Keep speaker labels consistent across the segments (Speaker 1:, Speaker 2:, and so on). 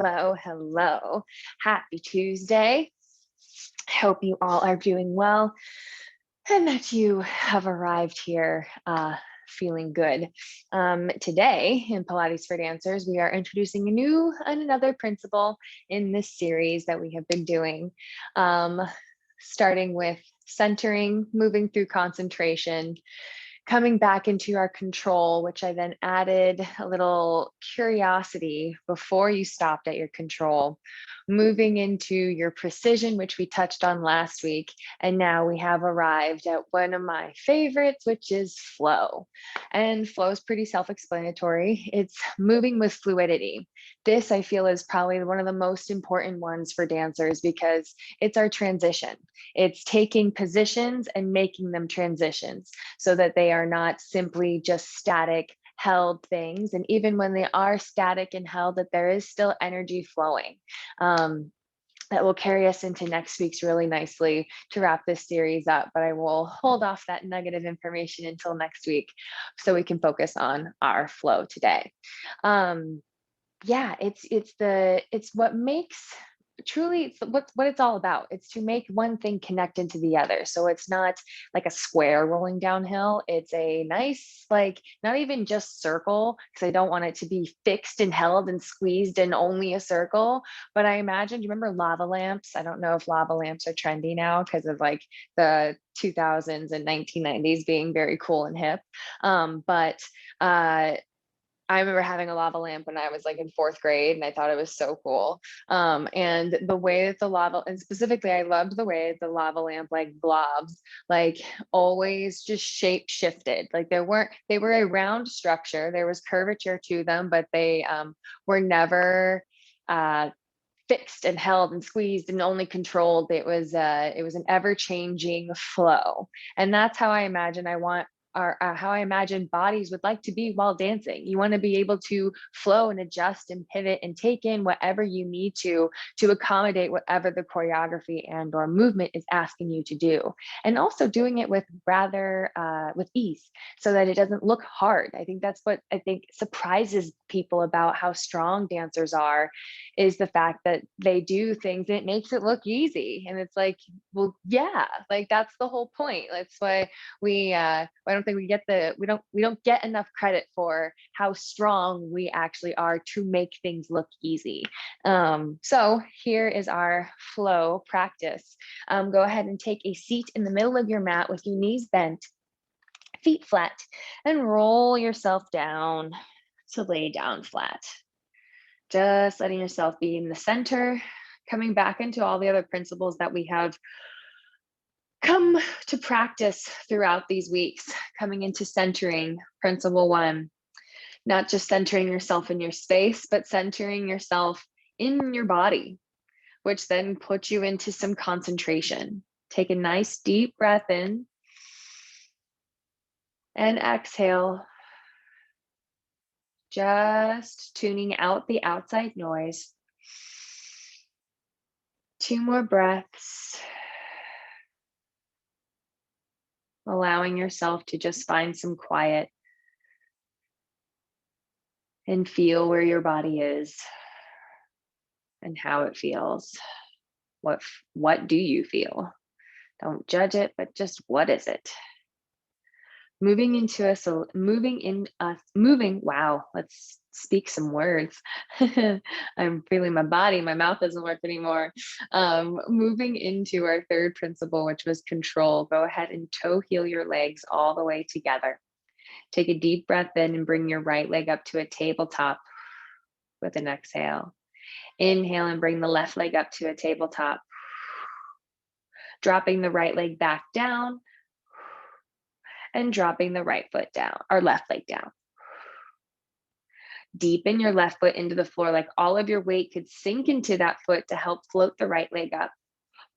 Speaker 1: Hello, hello. Happy Tuesday. Hope you all are doing well and that you have arrived here feeling good. Today in Pilates for Dancers, we are introducing a new and another principle in this series that we have been doing, starting with centering, moving through concentration, coming back into our control, which I then added a little curiosity before you stopped at your control, moving into your precision, which we touched on last week. And now we have arrived at one of my favorites, which is flow. And flow is pretty self-explanatory. It's moving with fluidity. This, I feel, is probably one of the most important ones for dancers because it's our transition. It's taking positions and making them transitions so that they are not simply just static held things. And even when they are static and held, that there is still energy flowing. That will carry us into next week's really nicely to wrap this series up, but I will hold off that negative information until next week so we can focus on our flow today. Yeah, it's what makes truly it's what it's all about. It's to make one thing connect into the other. So it's not like a square rolling downhill. It's a nice, like, not even just circle, because I don't want it to be fixed and held and squeezed and only a circle. But I imagine, do you remember lava lamps? I don't know if lava lamps are trendy now because of like the 2000s and 1990s being very cool and hip. But I remember having a lava lamp when I was like in fourth grade, and I thought it was so cool. And the way that the lava, and specifically, I loved the way the lava lamp like blobs, like always just shape shifted. Like they were a round structure. There was curvature to them, but they were never fixed and held and squeezed and only controlled. It was an ever changing flow, and that's how I imagine I want how I imagine bodies would like to be while dancing. You want to be able to flow and adjust and pivot and take in whatever you need to accommodate whatever the choreography and or movement is asking you to do, and also doing it with rather with ease so that it doesn't look hard. I think that's what I think surprises people about how strong dancers are, is the fact that they do things and it makes it look easy. And it's like, well, yeah, like that's the whole point. That's why I don't think we don't get enough credit for how strong we actually are to make things look easy. So here is our flow practice. Go ahead and take a seat in the middle of your mat with your knees bent, feet flat, and roll yourself down to lay down flat. Just letting yourself be in the center, coming back into all the other principles that we have come to practice throughout these weeks, coming into centering principle one, not just centering yourself in your space, but centering yourself in your body, which then puts you into some concentration. Take a nice deep breath in and exhale, just tuning out the outside noise. 2 more breaths. Allowing yourself to just find some quiet and feel where your body is and how it feels. What do you feel? Don't judge it, but just what is it? Moving into us, wow, let's speak some words. I'm feeling my body, my mouth doesn't work anymore. Moving into our third principle, which was control. Go ahead and toe heel your legs all the way together. Take a deep breath in and bring your right leg up to a tabletop with an exhale. Inhale and bring the left leg up to a tabletop. Dropping the right leg back down and dropping the right foot down, or left leg down. Deepen your left foot into the floor, like all of your weight could sink into that foot to help float the right leg up.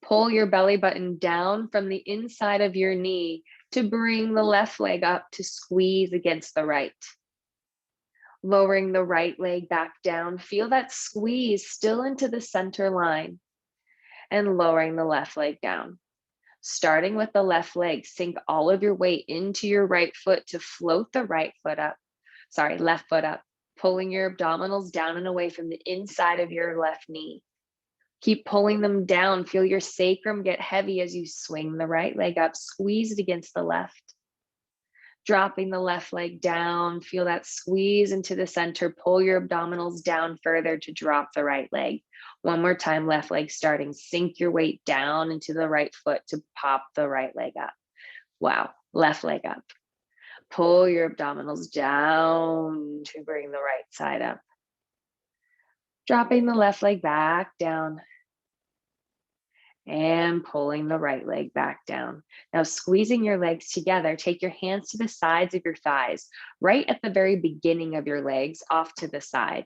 Speaker 1: Pull your belly button down from the inside of your knee to bring the left leg up to squeeze against the right. Lowering the right leg back down, feel that squeeze still into the center line, and lowering the left leg down. Starting with the left leg, sink all of your weight into your right foot to float the left foot up. pulling your abdominals down and away from the inside of your left knee. Keep pulling them down. Feel your sacrum get heavy as you swing the right leg up. Squeeze it against the left. Dropping the left leg down. Feel that squeeze into the center. Pull your abdominals down further to drop the right leg. One more time, left leg starting. Sink your weight down into the right foot to pop the right leg up. Wow, left leg up. Pull your abdominals down to bring the right side up. Dropping the left leg back down. And pulling the right leg back down. Now squeezing your legs together, take your hands to the sides of your thighs, right at the very beginning of your legs, off to the side.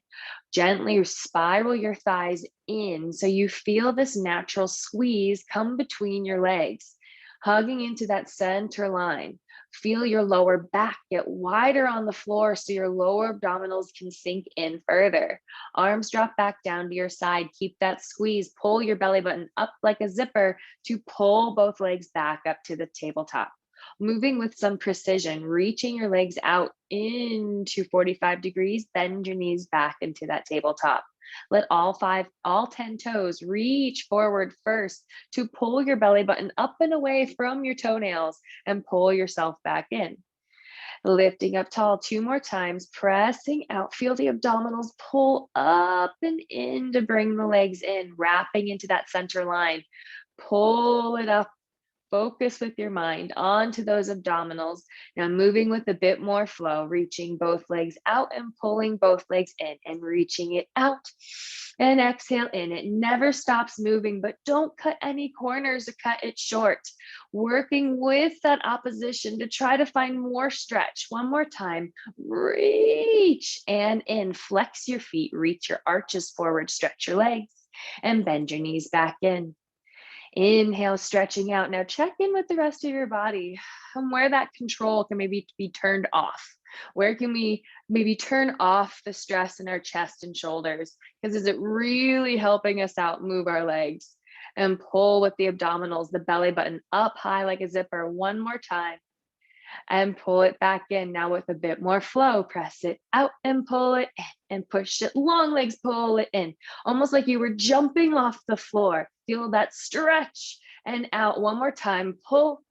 Speaker 1: Gently spiral your thighs in so you feel this natural squeeze come between your legs, hugging into that center line. Feel your lower back get wider on the floor so your lower abdominals can sink in further. Arms drop back down to your side. Keep that squeeze. Pull your belly button up like a zipper to pull both legs back up to the tabletop. Moving with some precision, reaching your legs out into 45 degrees, bend your knees back into that tabletop. Let all 10 toes reach forward first to pull your belly button up and away from your toenails and pull yourself back in. Lifting up tall 2 more times, pressing out. Feel the abdominals pull up and in to bring the legs in, wrapping into that center line. Pull it up. Focus with your mind onto those abdominals. Now moving with a bit more flow, reaching both legs out and pulling both legs in and reaching it out. And exhale in. It never stops moving, but don't cut any corners or cut it short. Working with that opposition to try to find more stretch. One more time. Reach and in. Flex your feet, reach your arches forward, stretch your legs, and bend your knees back in. Inhale, stretching out. Now check in with the rest of your body and where that control can maybe be turned off. Where can we maybe turn off the stress in our chest and shoulders? Because is it really helping us out move our legs? And pull with the abdominals, the belly button up high like a zipper. One more time. And pull it back in. Now with a bit more flow, press it out and pull it in and push it. Long legs, pull it in. Almost like you were jumping off the floor. Feel that stretch and out. One more time, pull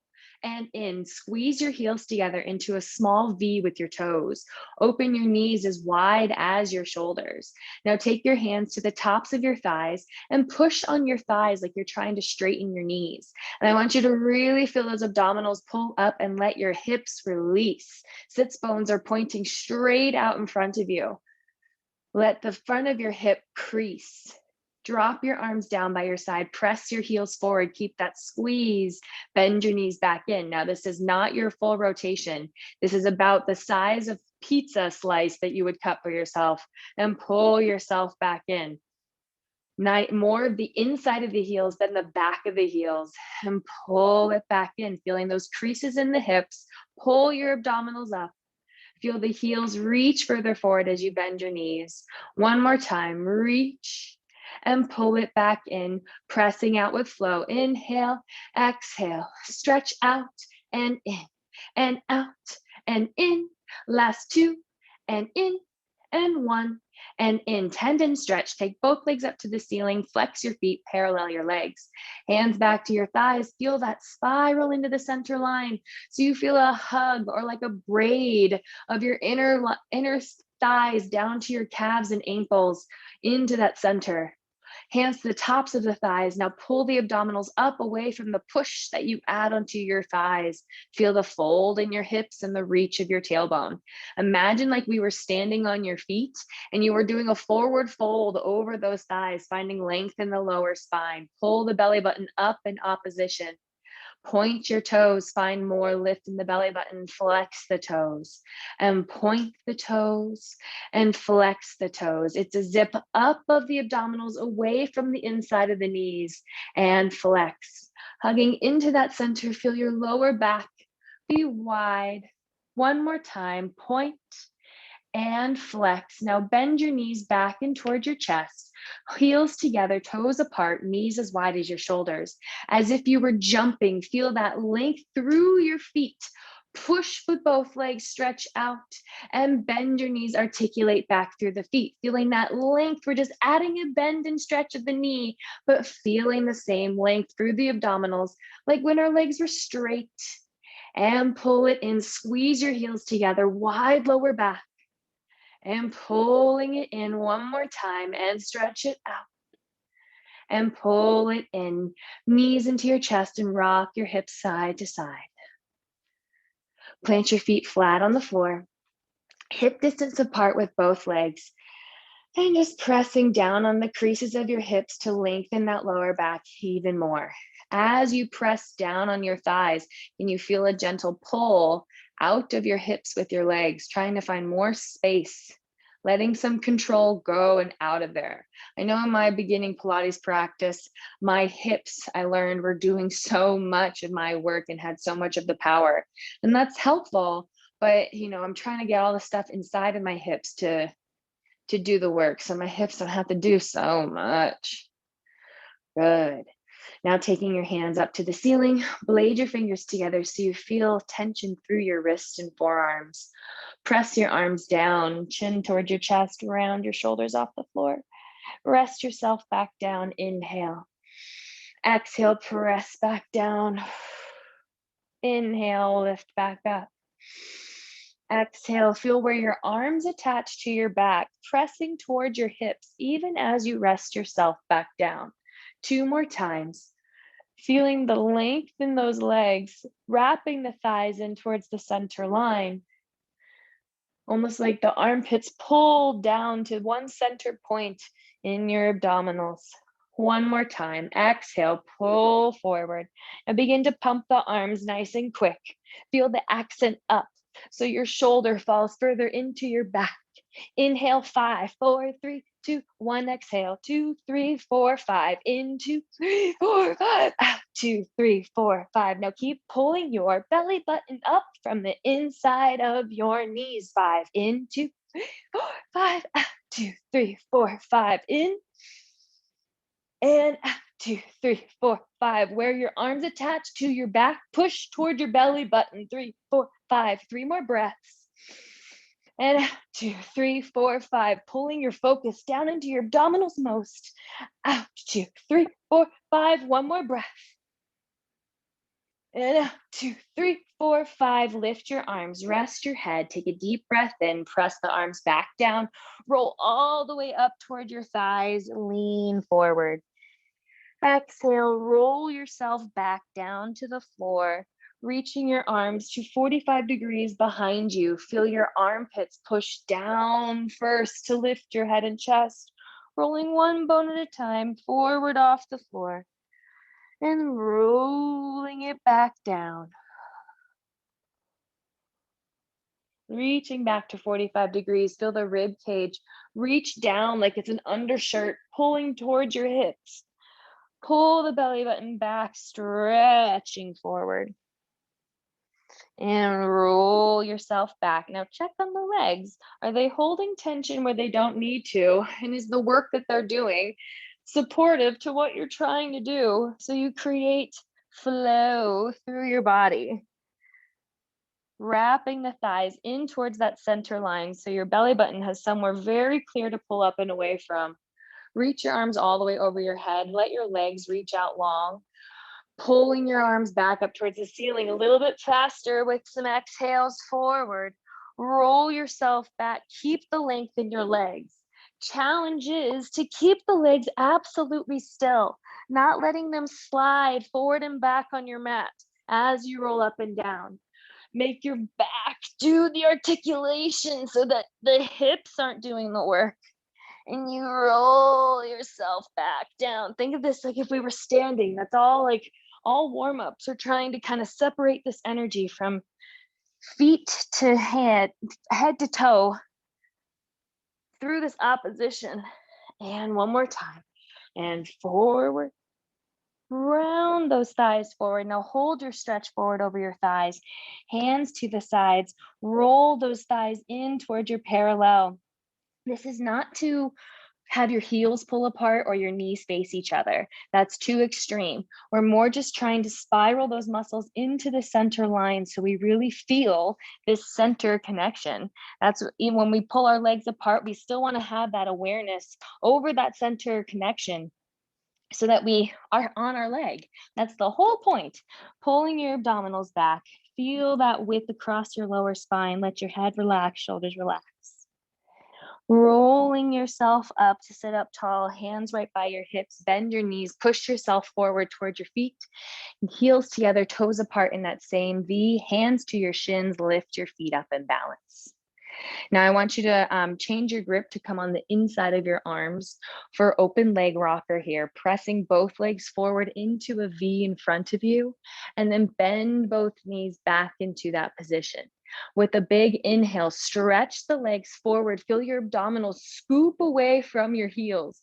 Speaker 1: and in. Squeeze your heels together into a small V with your toes. Open your knees as wide as your shoulders. Now take your hands to the tops of your thighs and push on your thighs like you're trying to straighten your knees. And I want you to really feel those abdominals pull up and let your hips release. Sits bones are pointing straight out in front of you. Let the front of your hip crease. Drop your arms down by your side, press your heels forward, keep that squeeze, bend your knees back in. Now, this is not your full rotation. This is about the size of pizza slice that you would cut for yourself, and pull yourself back in. More of the inside of the heels than the back of the heels, and pull it back in, feeling those creases in the hips. Pull your abdominals up. Feel the heels reach further forward as you bend your knees. One more time, reach and pull it back in, pressing out with flow. Inhale, exhale, stretch out and in, and out and in. Last 2 and in and 1 and in. Tendon stretch. Take both legs up to the ceiling, flex your feet, parallel your legs. Hands back to your thighs. Feel that spiral into the center line. So you feel a hug or like a braid of your inner thighs down to your calves and ankles into that center. Hands to the tops of the thighs. Now pull the abdominals up away from the push that you add onto your thighs. Feel the fold in your hips and the reach of your tailbone. Imagine like we were standing on your feet and you were doing a forward fold over those thighs, finding length in the lower spine. Pull the belly button up in opposition. Point your toes, find more lift in the belly button, flex the toes, and point the toes and flex the toes. It's a zip up of the abdominals away from the inside of the knees and flex. Hugging into that center, feel your lower back be wide. One more time, point and flex. Now bend your knees back and toward your chest, heels together, toes apart, knees as wide as your shoulders. As if you were jumping, feel that length through your feet. Push with both legs, stretch out, and bend your knees, articulate back through the feet. Feeling that length, we're just adding a bend and stretch of the knee, but feeling the same length through the abdominals, like when our legs were straight. And pull it in, squeeze your heels together, wide lower back, and pulling it in one more time, and stretch it out, and pull it in, knees into your chest, and rock your hips side to side. Plant your feet flat on the floor, hip distance apart with both legs, and just pressing down on the creases of your hips to lengthen that lower back even more. As you press down on your thighs, and you feel a gentle pull out of your hips with your legs, trying to find more space, letting some control go and out of there. I know in my beginning Pilates practice, my hips, I learned, were doing so much of my work and had so much of the power. And that's helpful, but I'm trying to get all the stuff inside of my hips to do the work. So my hips don't have to do so much. Good. Now taking your hands up to the ceiling, blade your fingers together so you feel tension through your wrists and forearms. Press your arms down, chin towards your chest, round your shoulders off the floor. Rest yourself back down, inhale. Exhale, press back down. Inhale, lift back up. Exhale, feel where your arms attach to your back, pressing towards your hips, even as you rest yourself back down. 2 more times. Feeling the length in those legs, wrapping the thighs in towards the center line. Almost like the armpits pull down to one center point in your abdominals. One more time. Exhale, pull forward and begin to pump the arms nice and quick. Feel the accent up so your shoulder falls further into your back. Inhale, 5, 4, 3, 2, 1. Exhale, 2, 3, 4, 5. In 2, 3, 4, 5. Out, 2, 3, 4, 5. Now keep pulling your belly button up from the inside of your knees. 5. In 2, 3, 4, 5. Out, 2, 3, 4, 5. In and out. 2, 3, 4, 5. Where your arms attached to your back, push toward your belly button. 3, 4, 5. 3 more breaths. And out, 2, 3, 4, 5. Pulling your focus down into your abdominals most. Out, 2, 3, 4, 5. One more breath. And out, 2, 3, 4, 5. Lift your arms, rest your head, take a deep breath in, press the arms back down, roll all the way up toward your thighs, lean forward. Exhale, roll yourself back down to the floor, reaching your arms to 45 degrees behind you. Feel your armpits push down first to lift your head and chest, rolling one bone at a time forward off the floor and rolling it back down. Reaching back to 45 degrees, feel the rib cage reach down like it's an undershirt, pulling towards your hips. Pull the belly button back, stretching forward. And roll yourself back. Now check on the legs. Are they holding tension where they don't need to? And is the work that they're doing supportive to what you're trying to do? So you create flow through your body. Wrapping the thighs in towards that center line so your belly button has somewhere very clear to pull up and away from. Reach your arms all the way over your head. Let your legs reach out long. Pulling your arms back up towards the ceiling a little bit faster with some exhales forward. Roll yourself back. Keep the length in your legs. Challenge is to keep the legs absolutely still, not letting them slide forward and back on your mat as you roll up and down. Make your back do the articulation so that the hips aren't doing the work. And you roll yourself back down. Think of this like if we were standing. That's all warm-ups are trying to kind of separate this energy from feet to head to toe through this opposition. And one more time. And forward. Round those thighs forward. Now hold your stretch forward over your thighs. Hands to the sides. Roll those thighs in towards your parallel. This is not to have your heels pull apart or your knees face each other. That's too extreme. We're more just trying to spiral those muscles into the center line so we really feel this center connection. That's even when we pull our legs apart, we still want to have that awareness over that center connection so that we are on our leg. That's the whole point. Pulling your abdominals back. Feel that width across your lower spine. Let your head relax, shoulders relax. Rolling yourself up to sit up tall, hands right by your hips, bend your knees, push yourself forward towards your feet, heels together, toes apart in that same V, hands to your shins, lift your feet up and balance. Now I want you to change your grip to come on the inside of your arms for open leg rocker here, pressing both legs forward into a V in front of you, and then bend both knees back into that position. With a big inhale, stretch the legs forward, feel your abdominals scoop away from your heels.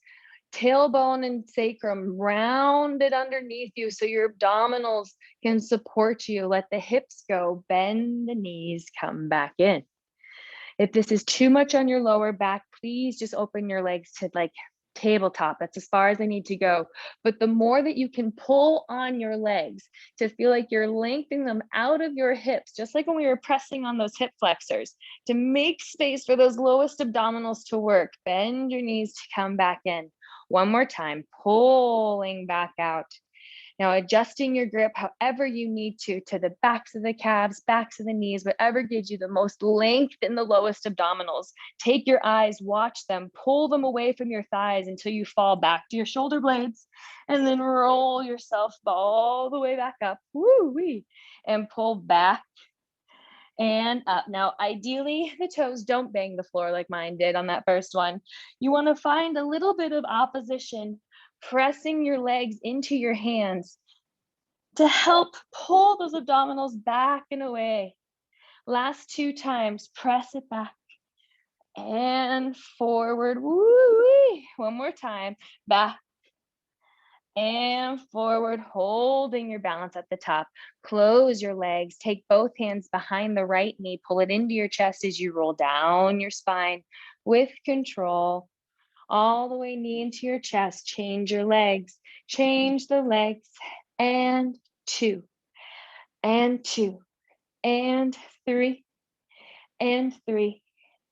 Speaker 1: Tailbone and sacrum rounded underneath you so your abdominals can support you. Let the hips go, bend the knees, come back in. If this is too much on your lower back, please just open your legs to like tabletop. That's as far as I need to go. But the more that you can pull on your legs to feel like you're lengthening them out of your hips, just like when we were pressing on those hip flexors, to make space for those lowest abdominals to work. Bend your knees to come back in. One more time, pulling back out. Now, adjusting your grip however you need to the backs of the calves, backs of the knees, whatever gives you the most length in the lowest abdominals. Take your eyes, watch them, pull them away from your thighs until you fall back to your shoulder blades, and then roll yourself all the way back up, woo-wee, and pull back and up. Now, ideally, the toes don't bang the floor like mine did on that first one. You want to find a little bit of opposition, pressing your legs into your hands to help pull those abdominals back and away. Last 2 times, press it back and forward. Woo-wee. One more time, back and forward, holding your balance at the top. Close your legs, take both hands behind the right knee, pull it into your chest as you roll down your spine with control. All the way knee into your chest, change your legs, change the legs, and 2, and 2, and 3, and 3,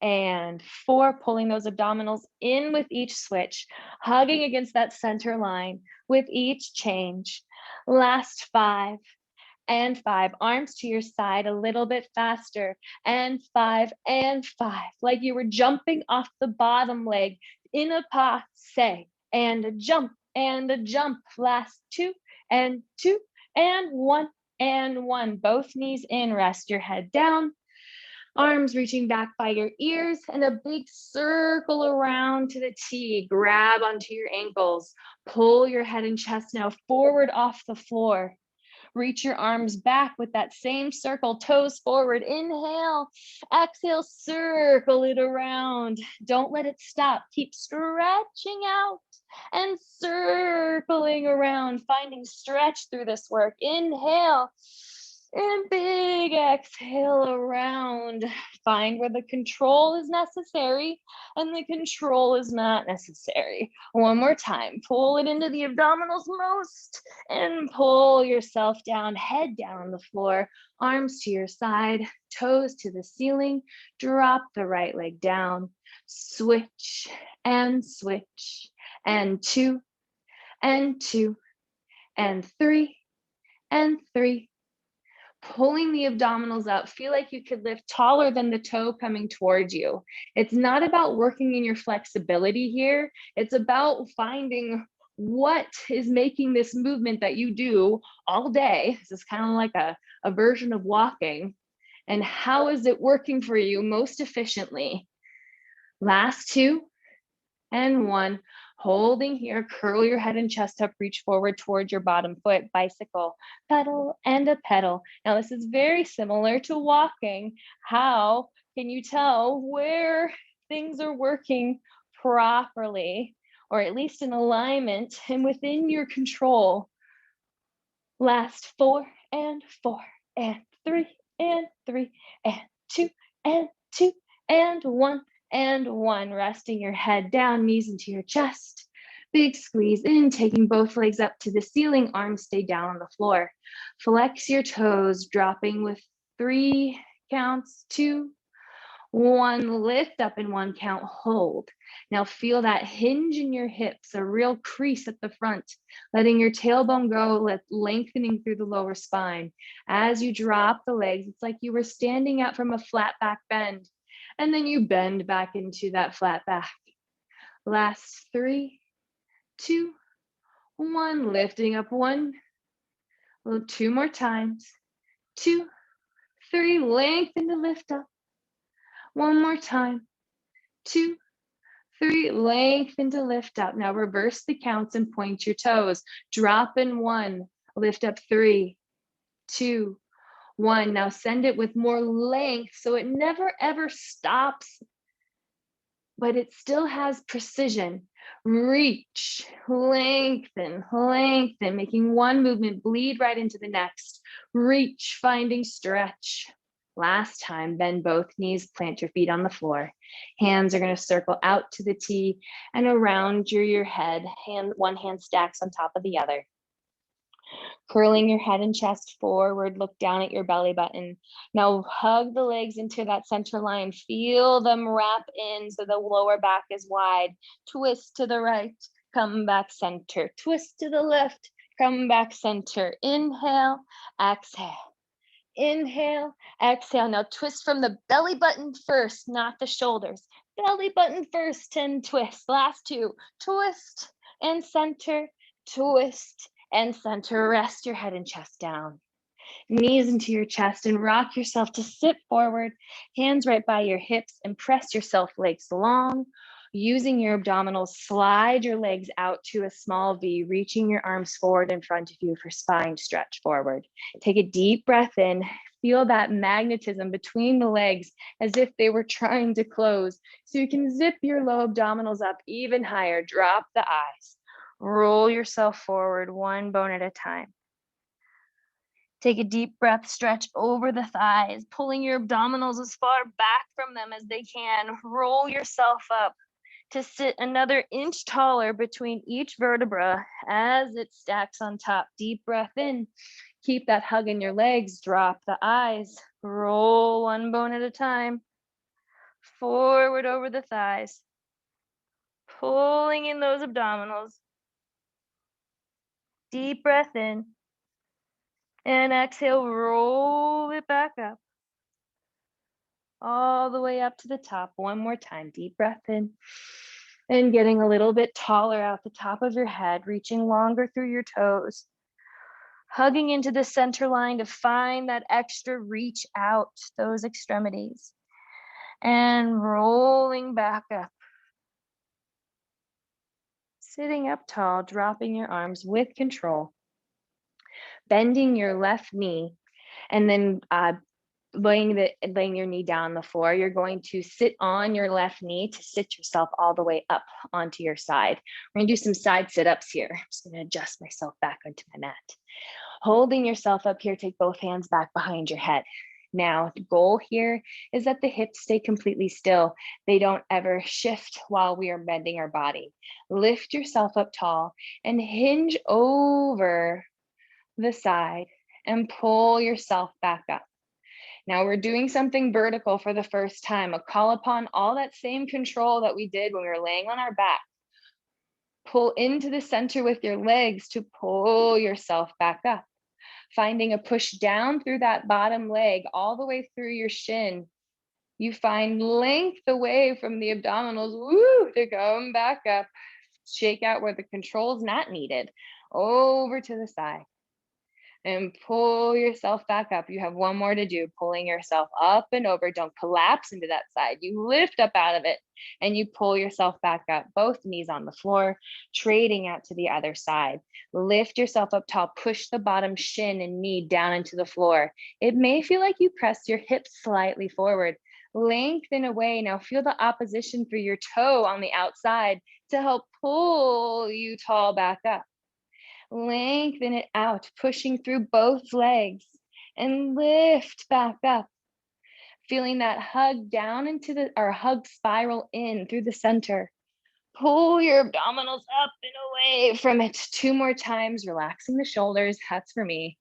Speaker 1: and 4, pulling those abdominals in with each switch, hugging against that center line with each change. Last 5, and 5, arms to your side a little bit faster, and 5, and 5, like you were jumping off the bottom leg in a passe, and a jump, and a jump. Last 2, and 2, and 1, and 1. Both knees in, rest your head down. Arms reaching back by your ears, and a big circle around to the T. Grab onto your ankles. Pull your head and chest now forward off the floor. Reach your arms back with that same circle, toes forward. Inhale, exhale, circle it around. Don't let it stop. Keep stretching out and circling around, finding stretch through this work. Inhale and big exhale around. Find where the control is necessary and the control is not necessary. One more time. Pull it into the abdominals most and pull yourself down, head down on the floor, arms to your side, toes to the ceiling. Drop the right leg down. Switch, and 2, and 2, and 3, and 3. Pulling the abdominals up, feel like you could lift taller than the toe coming towards you. It's not about working in your flexibility here. It's about finding what is making this movement that you do all day. This is kind of like a version of walking. And how is it working for you most efficiently? Last 2, and 1. Holding here, curl your head and chest up, reach forward towards your bottom foot, bicycle, pedal, and a pedal. Now, this is very similar to walking. How can you tell where things are working properly, or at least in alignment and within your control? Last 4, and 4, and 3, and 3, and 2, and 2, and 1, and 1. Resting your head down, knees into your chest. Big squeeze in, taking both legs up to the ceiling, arms stay down on the floor. Flex your toes, dropping with 3 counts, 2, 1, lift up in 1 count, hold. Now feel that hinge in your hips, a real crease at the front, letting your tailbone go, lengthening through the lower spine. As you drop the legs, it's like you were standing up from a flat back bend, and then you bend back into that flat back. Last 3, 2, 1, lifting up 1, 2 more times, 2, 3, lengthen to lift up. 1 more time, 2, 3, lengthen to lift up. Now reverse the counts and point your toes. Drop in 1, lift up 3, 2, 1. Now send it with more length so it never ever stops, but it still has precision. Reach, lengthen, lengthen, making one movement bleed right into the next. Reach, finding stretch. Last time, bend both knees, plant your feet on the floor. Hands are going to circle out to the T and around your head. One hand stacks on top of the other. Curling your head and chest forward, look down at your belly button. Now hug the legs into that center line. Feel them wrap in so the lower back is wide. Twist to the right, come back center. Twist to the left, come back center. Inhale, exhale. Inhale, exhale. Now twist from the belly button first, not the shoulders. Belly button first and twist. Last 2, twist and center, twist and center. Rest your head and chest down. Knees into your chest and rock yourself to sit forward. Hands right by your hips and press yourself legs long. Using your abdominals, slide your legs out to a small V, reaching your arms forward in front of you for spine stretch forward. Take a deep breath in. Feel that magnetism between the legs as if they were trying to close. So you can zip your low abdominals up even higher. Drop the eyes. Roll yourself forward, 1 bone at a time. Take a deep breath, stretch over the thighs, pulling your abdominals as far back from them as they can. Roll yourself up to sit another inch taller between each vertebra as it stacks on top. Deep breath in. Keep that hug in your legs. Drop the eyes. Roll 1 bone at a time. Forward over the thighs. Pulling in those abdominals. Deep breath in. And exhale, roll it back up. All the way up to the top. 1 more time. Deep breath in. And getting a little bit taller out the top of your head, reaching longer through your toes. Hugging into the center line to find that extra reach out, those extremities. And rolling back up. Sitting up tall, dropping your arms with control. Bending your left knee, and then laying your knee down on the floor. You're going to sit on your left knee to sit yourself all the way up onto your side. We're going to do some side sit-ups here. I'm just going to adjust myself back onto my mat. Holding yourself up here, take both hands back behind your head. Now, the goal here is that the hips stay completely still. They don't ever shift while we are bending our body. Lift yourself up tall and hinge over the side and pull yourself back up. Now we're doing something vertical for the first time. A call upon all that same control that we did when we were laying on our back. Pull into the center with your legs to pull yourself back up. Finding a push down through that bottom leg all the way through your shin. You find length away from the abdominals, woo, to come back up. Shake out where the control is not needed. Over to the side. And pull yourself back up. You have 1 more to do, pulling yourself up and over. Don't collapse into that side. You lift up out of it and you pull yourself back up, both knees on the floor, trading out to the other side. Lift yourself up tall, push the bottom shin and knee down into the floor. It may feel like you press your hips slightly forward. Lengthen away. Now feel the opposition through your toe on the outside to help pull you tall back up. Lengthen it out, pushing through both legs and lift back up. feeling that hug down into the, or hug spiral in through the center. Pull your abdominals up and away from it 2 more times, relaxing the shoulders. That's for me.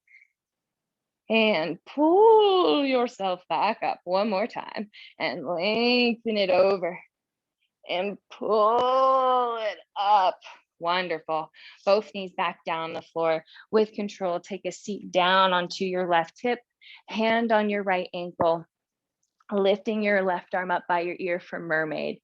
Speaker 1: And pull yourself back up 1 more time and lengthen it over and pull it up. Wonderful. Both knees back down on the floor. With control, take a seat down onto your left hip, hand on your right ankle, lifting your left arm up by your ear for mermaid.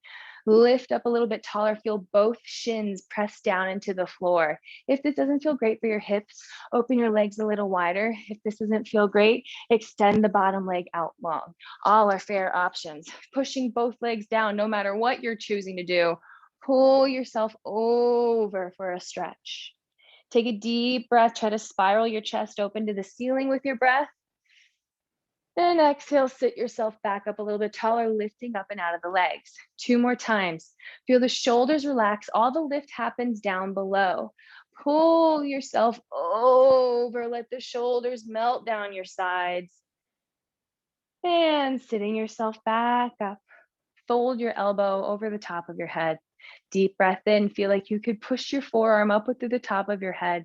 Speaker 1: Lift up a little bit taller, feel both shins press down into the floor. If this doesn't feel great for your hips, open your legs a little wider. If this doesn't feel great, extend the bottom leg out long. All are fair options. Pushing both legs down, no matter what you're choosing to do, pull yourself over for a stretch. Take a deep breath, try to spiral your chest open to the ceiling with your breath. Then exhale, sit yourself back up a little bit taller, lifting up and out of the legs. 2 more times. Feel the shoulders relax. All the lift happens down below. Pull yourself over. Let the shoulders melt down your sides. And sitting yourself back up. Fold your elbow over the top of your head. Deep breath in. Feel like you could push your forearm up through the top of your head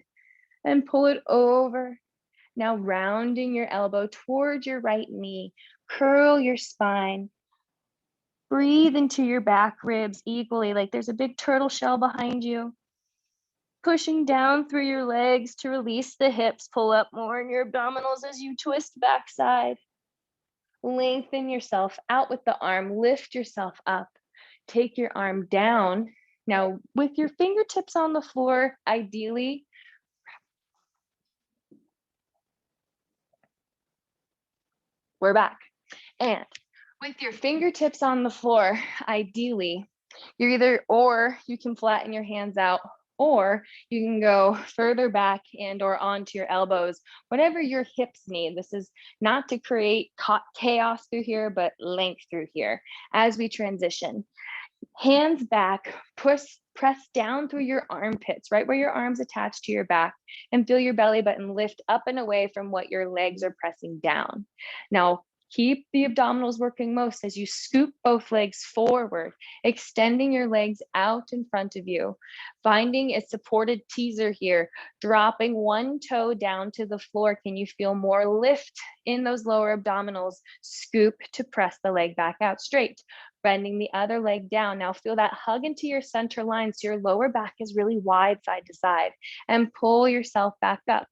Speaker 1: and pull it over. Now rounding your elbow towards your right knee, curl your spine. Breathe into your back ribs equally, like there's a big turtle shell behind you. Pushing down through your legs to release the hips, pull up more in your abdominals as you twist backside. Lengthen yourself out with the arm, lift yourself up. Take your arm down. Now with your fingertips on the floor, ideally, we're back. And with your fingertips on the floor, ideally, you're either, or you can flatten your hands out, or you can go further back and or onto your elbows, whatever your hips need. This is not to create chaos through here, but length through here as we transition. Hands back, press down through your armpits, right where your arms attach to your back, and feel your belly button lift up and away from what your legs are pressing down. Now, keep the abdominals working most as you scoop both legs forward, extending your legs out in front of you, finding a supported teaser here, dropping one toe down to the floor. Can you feel more lift in those lower abdominals? Scoop to press the leg back out straight. Bending the other leg down. Now feel that hug into your center line so your lower back is really wide side to side, and pull yourself back up.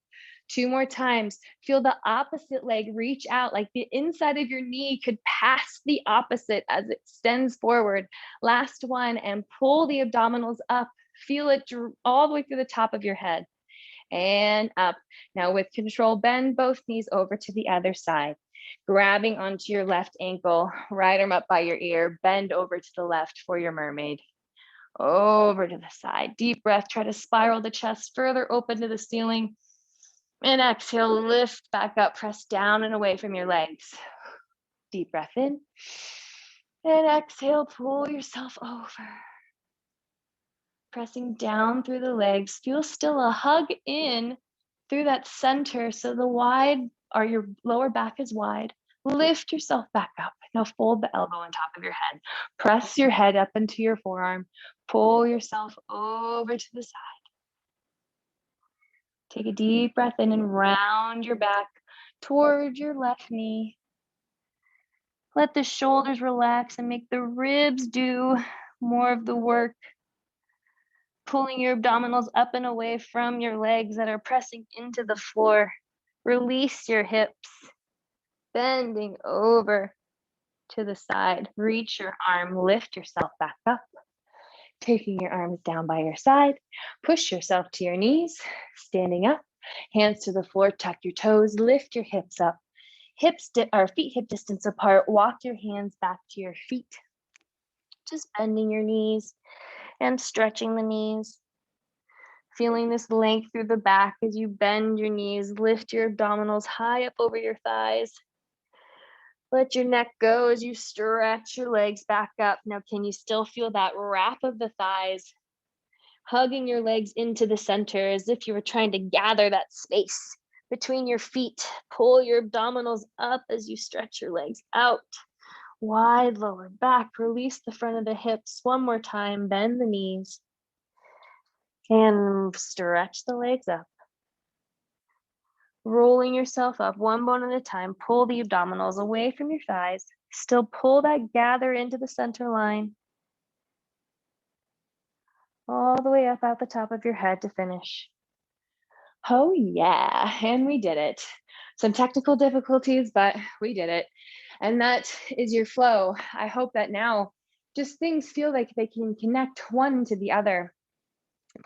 Speaker 1: 2 more times. Feel the opposite leg reach out, like the inside of your knee could pass the opposite as it extends forward. Last one, and pull the abdominals up. Feel it all the way through the top of your head and up. Now with control, bend both knees over to the other side. Grabbing onto your left ankle, right arm up by your ear, bend over to the left for your mermaid. Over to the side. Deep breath, try to spiral the chest further open to the ceiling. And exhale, lift back up, press down and away from your legs. Deep breath in. And exhale, pull yourself over. Pressing down through the legs. Feel still a hug in through that center so the wide, or your lower back is wide. Lift yourself back up. Now fold the elbow on top of your head. Press your head up into your forearm. Pull yourself over to the side. Take a deep breath in and round your back toward your left knee. Let the shoulders relax and make the ribs do more of the work. Pulling your abdominals up and away from your legs that are pressing into the floor. Release your hips. Bending over to the side. Reach your arm, lift yourself back up. Taking your arms down by your side. Push yourself to your knees, standing up. Hands to the floor, tuck your toes, lift your hips up. Feet hip distance apart. Walk your hands back to your feet. Just bending your knees and stretching the knees. Feeling this length through the back as you bend your knees, lift your abdominals high up over your thighs. Let your neck go as you stretch your legs back up. Now, can you still feel that wrap of the thighs? Hugging your legs into the center as if you were trying to gather that space between your feet. Pull your abdominals up as you stretch your legs out.
Speaker 2: Wide lower back, release the front of the hips. One more time, bend the knees and stretch the legs up. Rolling yourself up one bone at a time, pull the abdominals away from your thighs. Still pull that gather into the center line. All the way up out the top of your head to finish.
Speaker 1: Oh yeah, and we did it. Some technical difficulties, but we did it. And that is your flow. I hope that now just things feel like they can connect one to the other.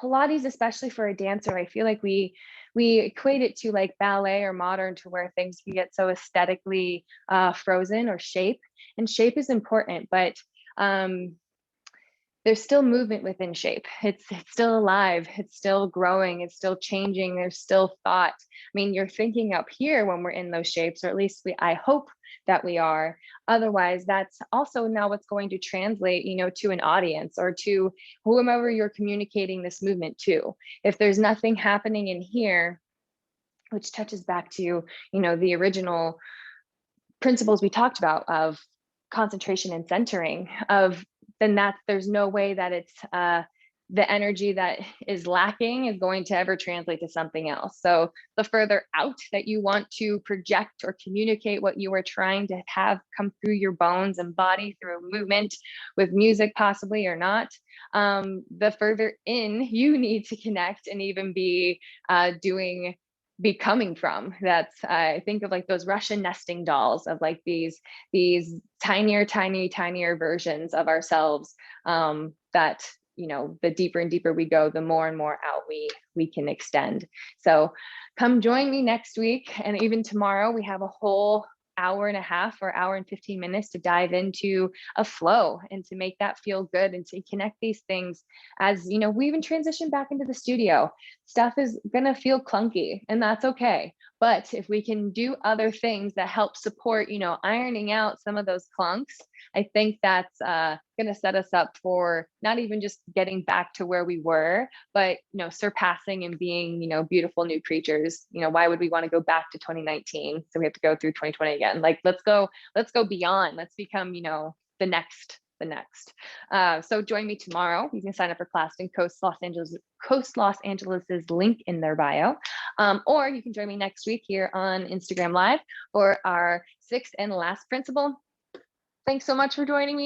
Speaker 1: Pilates, especially for a dancer, I feel like we equate it to like ballet or modern, to where things can get so aesthetically frozen, or shape. And shape is important, but um, there's still movement within shape. It's still alive. It's still growing. It's still changing. There's still thought. I mean, you're thinking up here when we're in those shapes, or at least I hope that we are. Otherwise, that's also now what's going to translate, to an audience, or to whomever you're communicating this movement to. If there's nothing happening in here, which touches back to, the original principles we talked about of concentration and centering, of then that there's no way that it's the energy that is lacking is going to ever translate to something else. So the further out that you want to project or communicate what you are trying to have come through your bones and body through movement, with music possibly or not, the further in you need to connect and even be coming from. That's, I think of like those Russian nesting dolls, of like these tinier versions of ourselves, that, the deeper and deeper we go, the more and more out we can extend. So come join me next week, and even tomorrow. We have a whole hour and a half or hour and 15 minutes to dive into a flow, and to make that feel good, and to connect these things. As we even transition back into the studio, stuff is going to feel clunky, and that's okay. But if we can do other things that help support, ironing out some of those clunks, I think that's going to set us up for not even just getting back to where we were, but surpassing and being, beautiful new creatures. Why would we want to go back to 2019? So we have to go through 2020 again. Like, let's go beyond. Let's become, the next. So join me tomorrow. You can sign up for class in Coast Los Angeles's link in their bio, or you can join me next week here on Instagram Live for our sixth and last principle. Thanks so much for joining me.